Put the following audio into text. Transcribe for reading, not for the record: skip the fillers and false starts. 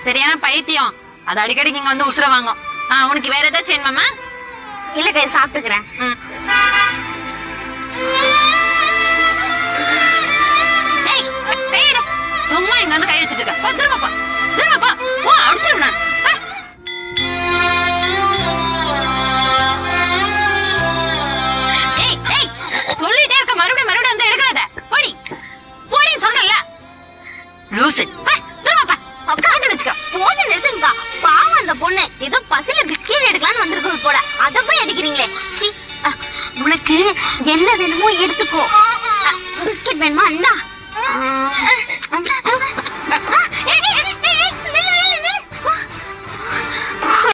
சரியான பைத்தியம். அது அடிக்கடி இங்க வந்து உசுர வாங்கும். உனக்கு வேற ஏதாச்சும் வேணுமாமா? இல்லக்கா சாப்பிட்டுக்கிறேன். சும்மா இங்க வந்து கை வச்சுட்டு இருக்க. திரும்பப்பா திரும்பப்பா அடிச்சிடும் நான். சொல்லிட்டே இருக்க மறுபடியும் மறுபடியும் வந்து எடுக்காத. போடி போடின்னு சொன்னல லூசு. திரும்பப்பா உட்காந்து வச்சுக்க. போது நிறுத்துங்கக்கா. பாவம் அந்த பொண்ணு ஏதோ பசில பிஸ்கெட் எடுக்கலான்னு வந்திருக்கு போல. அத போய் அடிக்கிறீங்களே. சி, உனக்கு என்ன வேணுமோ எடுத்துக்கோ. பிஸ்கெட் வேணுமா? அண்ணா